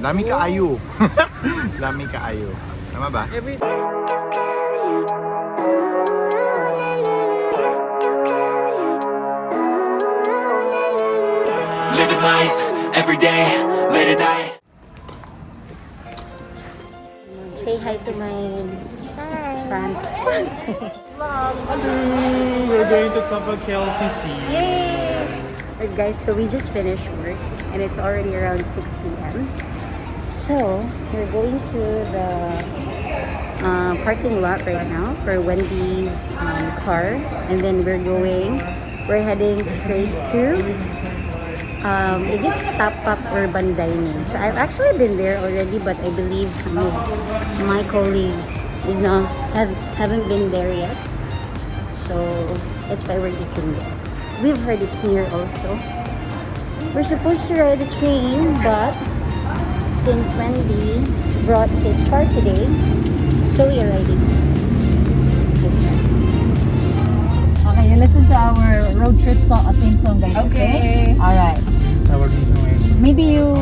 Dami kaayo. Dami kaayo. Tama ba? Living life, every day, late at night. Say hi to my fans. Hello! We're going to Tapak LCC. Yay! Alright guys, so we just finished work and it's already around 6 p.m. So, we're going to the parking lot right now for Wendy's car. And then we're heading straight to is it Tapak Urban Dining? So I've actually been there already, but I believe some of my colleagues haven't been there yet. So that's why we're eating there. We've heard it's near also. We're supposed to ride a train, but since Wendy brought his car today, so we are riding this one. Okay, you listen to our road trip song, theme song, guys. Okay. All right. Our Maybe you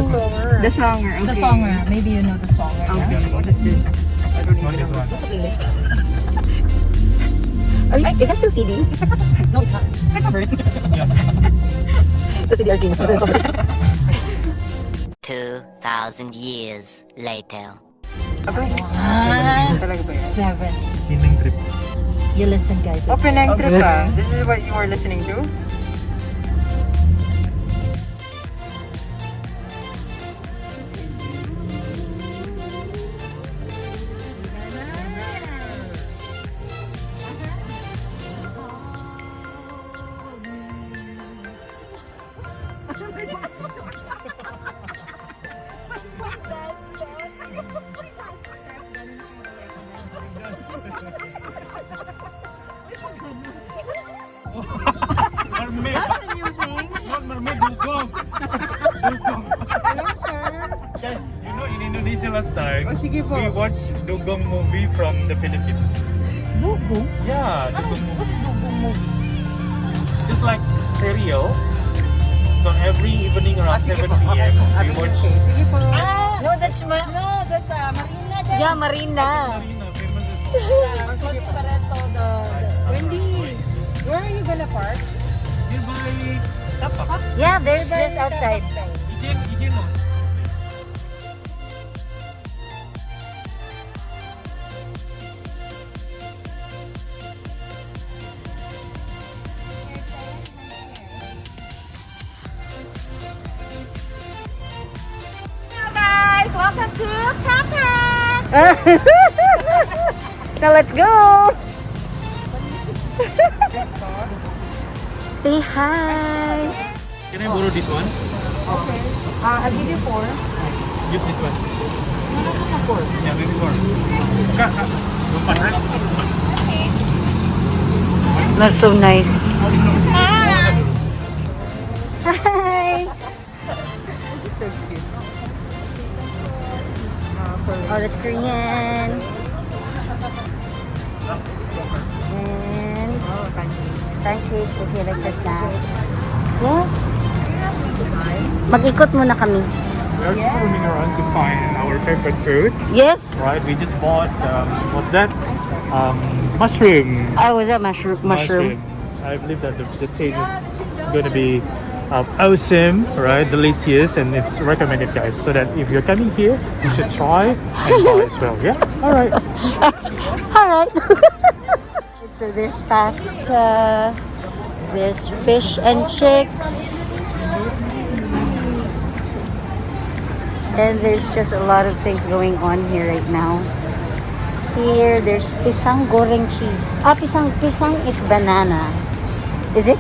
The songer. the songer. Maybe you know the song. Right? Okay. What is this? I don't even know. What's the playlist? Is that still CD? No, it's not. I covered it. It's a CD arcade. 2,000 years later. 7. Healing trip. You listen, guys. Open ang trip ah. This is what you were listening to? Mermaid. That's a new thing. Not mermaid, dugong. Dugong. Hello, sir. Guys, you know in Indonesia last time, Oh, sige po. we watched dugong movie from the Philippines. Dugong? Yeah, dugong movie. What's Dugong movie? Just like serial. So every evening around 7 p.m. we watch Sige po. No, that's Marina, guys. yeah, Marina. Marina, famous as Sige po. Pareto, the Wendy, where are you gonna park? nearby Tapak. Yeah, there's just outside. Ijen knows. Guys, welcome to Tapak. Now let's go. Say hi. Can I borrow this one? Okay. I'll give you 4. Use this one. Yeah, maybe 4. Lupa, right? That's so nice. Hi. Oh, that's Korean. And pancakes. Okay, like your snack. Yes. Mag-ikot muna kami. We're just roaming around to find our favorite food. Yes. Right, we just bought what's that? Mushroom. Oh, was that mushroom? I believe that the taste is going to be awesome, right? Delicious, and it's recommended, guys. So that if you're coming here, you should try and buy as well. Yeah. All right. All right. So there's pasta. There's fish and chicks. And there's just a lot of things going on here right now. Here, there's pisang goreng cheese. Ah, pisang is banana. Is it?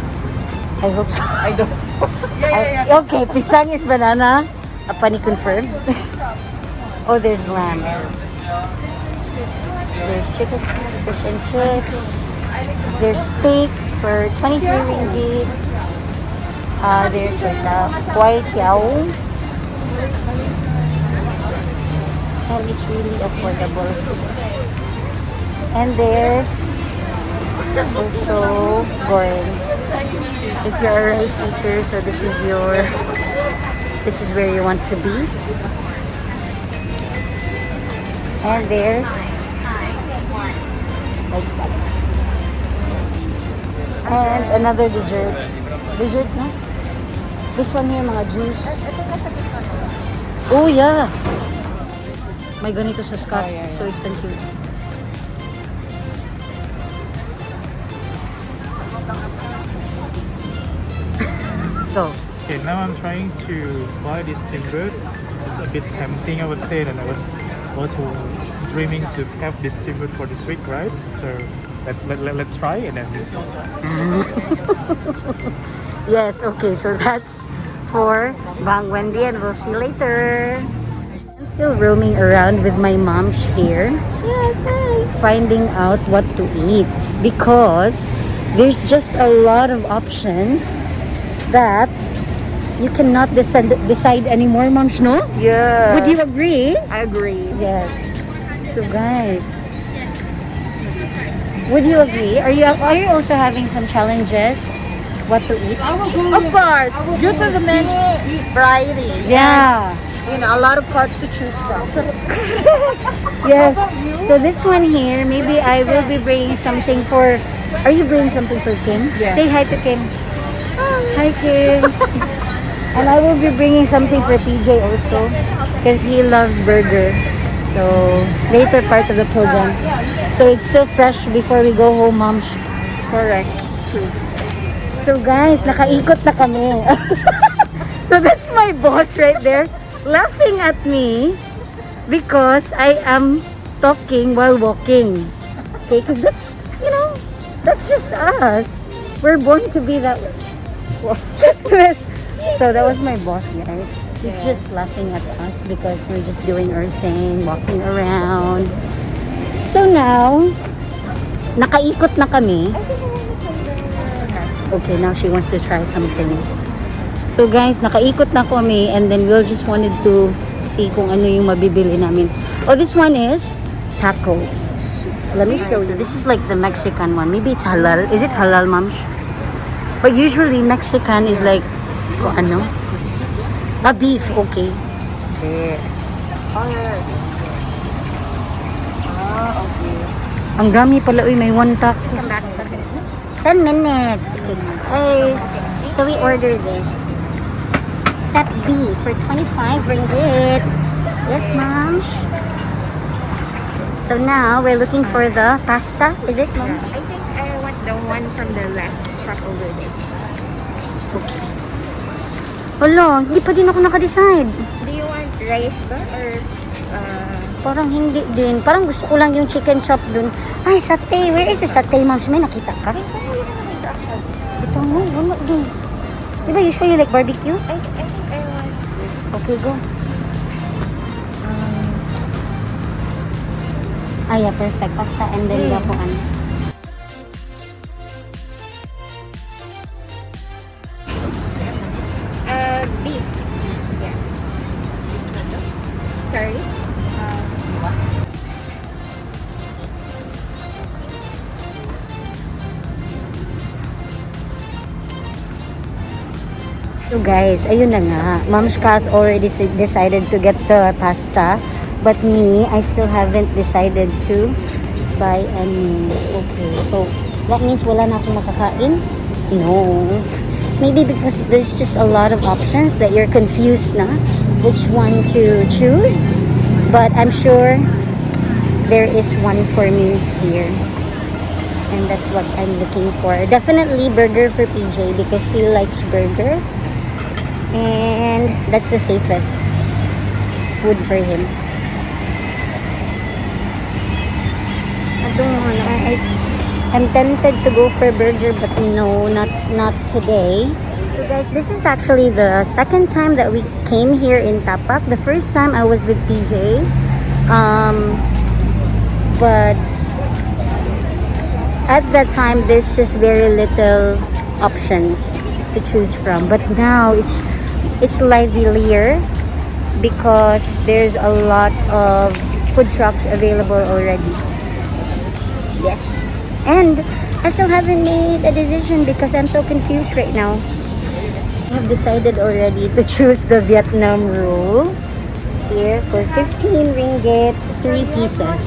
I hope so. I don't. Yeah. Okay, pisang is banana. Apani confirmed. Oh, there's lamb. There's chicken, fish and chips. There's steak for 23 ringgit. There's like kway tiao. And it's really affordable. And there's also gorengs. If you're a rice eater, so this is where you want to be. And there's like that. And another dessert. Dessert, no? This one here, mga juice. Oh, yeah. May ganito sa Scotch. So expensive. So, Okay, now I'm trying to buy this steamboat. It's a bit tempting, I would say, and I was also dreaming to have this steamboat for this week, right? So let's try and then we'll see. yes, okay, so that's for Bang Wendy and we'll see you later. I'm still roaming around with my mom here. Yes, finding out what to eat because there's just a lot of options that you cannot decide anymore, Moms, no? Yeah. Would you agree? I agree. Yes. So guys, would you agree? Are you also having some challenges? What to eat? Of course, due to the many variety. Yeah. And, you know, a lot of parts to choose from. Yes. So this one here, maybe I will be bringing something for. Are you bringing something for Kim? Yeah. Say hi to Kim. Hi Kim. And I will be bringing something for PJ also because he loves burger. So later part of the program. So it's still fresh before we go home, Mom. Correct. So guys, nakaikot na kami. So that's my boss right there laughing at me because I am talking while walking. Okay, because that's, you know, that's just us. We're born to be that way. Just this. So that was my boss, guys. He's just laughing at us because we're just doing our thing, walking around. So now, nakaikot na kami. Okay, now she wants to try something. So guys, nakaikot na kami and then we'll just wanted to see kung ano yung mabibili namin. Oh, this one is taco. Let me show you. This is like the Mexican one. Maybe it's halal. Is it halal, Mams? But usually Mexican is like kung ano? Beef, okay. There. Oh, yes. Ah, okay. Ang dami pala, uy, may one taco. 10 minutes. Okay, guys. So we order this. Set B for 25 ringgit. Yes, Mom. So now we're looking for the pasta. Is it, Mom? I think I want the one from the last truck over there. Okay. Wala, hindi pa din ako nakadecide. Do you want rice ba? Or Parang hindi din. Parang gusto ko lang yung chicken chop dun. Ay, satay. Where is the satay, Mom? May nakita ka? Ito mo, wala din. Diba usually like barbecue? I think I want this. Okay, go. Yeah, perfect. Pasta and then the ano. Beef. Yeah. Sorry? So guys, ayun na nga. Mom's Kath already decided to get the pasta. But me, I still haven't decided to buy any. Okay, so that means wala na akong makakain? No. Maybe because there's just a lot of options that you're confused na which one to choose. But I'm sure there is one for me here. And that's what I'm looking for. Definitely burger for PJ because he likes burger. And that's the safest food for him. I'm tempted to go for burger, but no, not today. So guys, this is actually the second time that we came here in Tapak. The first time I was with PJ, but at that time there's just very little options to choose from. But now it's livelier because there's a lot of food trucks available already. Yes. And I still haven't made a decision because I'm so confused right now. I have decided already to choose the Vietnam roll. here for 15 ringgit, 3 pieces.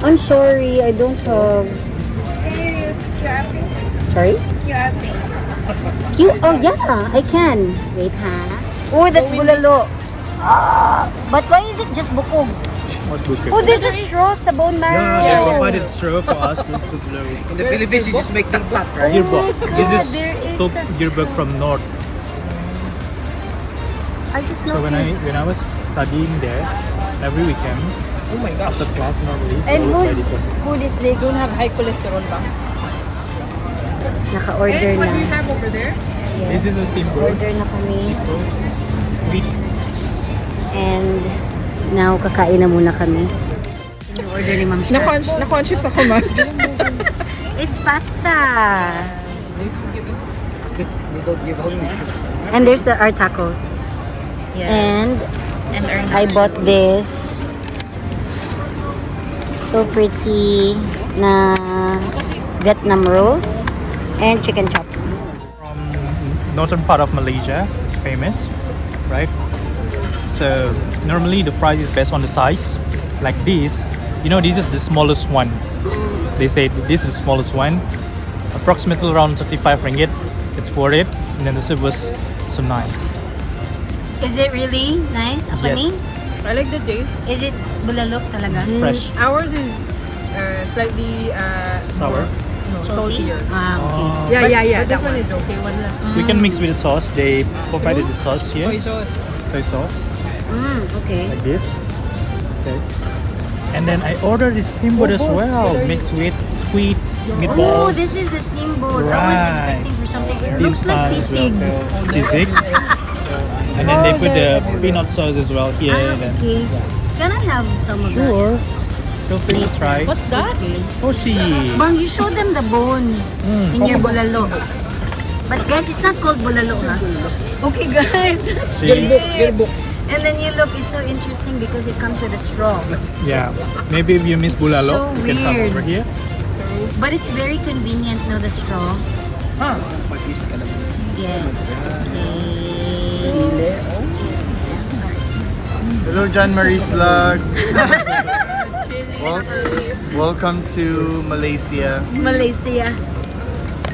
I'm sorry, I don't have. Can you use Sorry? QR Pay? Oh yeah, I can. Wait ha. Oh, that's bulalo. But why is it just bukog? What's bukit? Oh, there's a straw sa bone marrow. Yeah, they provided straw for us to blow. In the Philippines, you just make big pot, right? Gearbox. God, This there is is soup a gearbox from North. I just So noticed. when I was studying there, every weekend, Oh my God. after class normally. And we would whose try this one. food is this? Don't have high cholesterol ba? Naka-order What do you na. have over there? This is a steamboat. Order na kami. Sweet. And now, kakain na muna kami. Yung order ni Ma'am Shar. Na-conscious ako, ma'am. It's pasta! They don't give out pictures. And there's our tacos. And I bought this so pretty na Vietnam rolls and chicken chop. From northern part of Malaysia, it's famous, right? So normally the price is based on the size. Like this, you know, this is the smallest one. They say this is the smallest one, approximately around 35 ringgit. It's worth it. And then the soup was so nice. Is it really nice? Apani? Yes, I like the taste. Is it bulalok talaga? fresh, Ours is slightly sour. Salty? saltier. Ah, okay. Yeah. But this one is okay one lang. We can mix with the sauce. They provided the sauce here, Soy sauce. soy sauce, Okay. like this. Okay. And then I ordered this steamboat as well, mixed with squid Oh, meatballs. this is the steamboat. I was Right. expecting for something. It Dim looks like sum as sisig. well. Sisig. And then they put the peanut sauce as well here. Ah, And then, okay. Can I have some of that? sure. Feel free to try. What's that? Okay. Oshi. Bang, you show them the bone in your bulalo. But guys, it's not called bulalo, ha? Okay, guys. See? Gearbox. And then you look, it's so interesting because it comes with a straw. Yeah. Maybe if you miss It's bulalo, so you can come weird. over here. But it's very convenient, no, the straw. What is calamansi? Yes. Okay. Chile. Hello, JohnMaree's vlog. Welcome to Malaysia. Malaysia.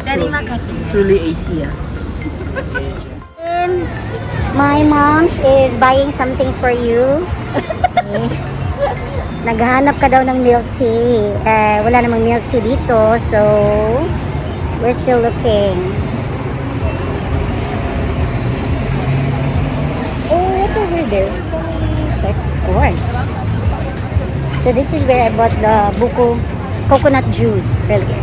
Terima kasih. Truly Asia. My mom is buying something for you. Naghahanap ka daw ng milk tea. Wala namang milk tea dito, so we're still looking. Oh, what's over there? Check, of course. So this is where I bought the buko coconut juice earlier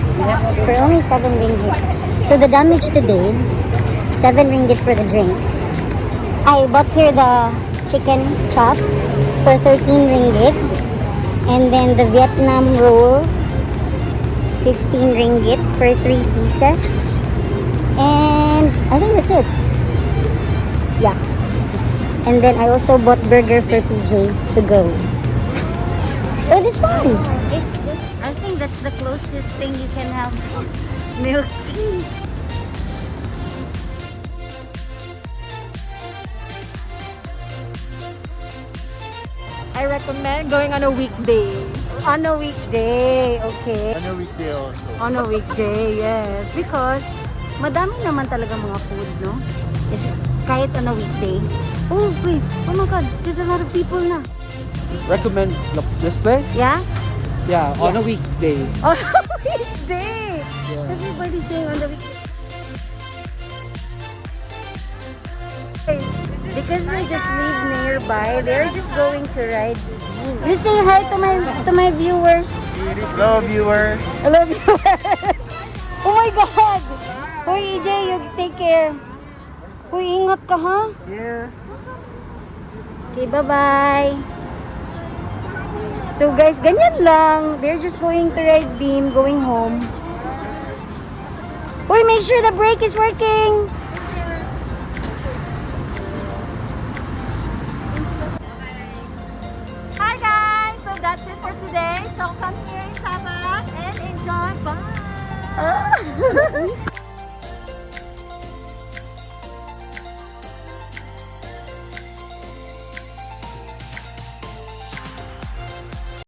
for only 7 ringgit. So the damage today, 7 ringgit for the drinks. I bought here the chicken chop for 13 ringgit. And then the Vietnam rolls, 15 ringgit for 3 pieces. And I think that's it. Yeah. And then I also bought burger for PJ to go. Oh, this one. I think that's the closest thing you can have milk tea. I recommend going on a weekday. On a weekday, okay. On a weekday also. On a weekday, yes. Because madami naman talaga mga food, no? Is kahit on a weekday. Oh, wait. Oh my God. There's a lot of people na. Recommend this place? Yeah? Yeah, on a weekday. On a weekday! Everybody's saying on the weekday. Because they just live nearby, they're just going to ride. You say hi to my viewers. Hello, viewers. Hello, viewers. Oh my God! Hoy, EJ, you take care. Hoy, ingat ka, ha? Yes. Okay, bye-bye. So guys, ganyan lang. They're just going to ride beam, going home. Hoy, make sure the brake is working. Hi guys! So that's it for today. So come here in Tapak and enjoy. Bye!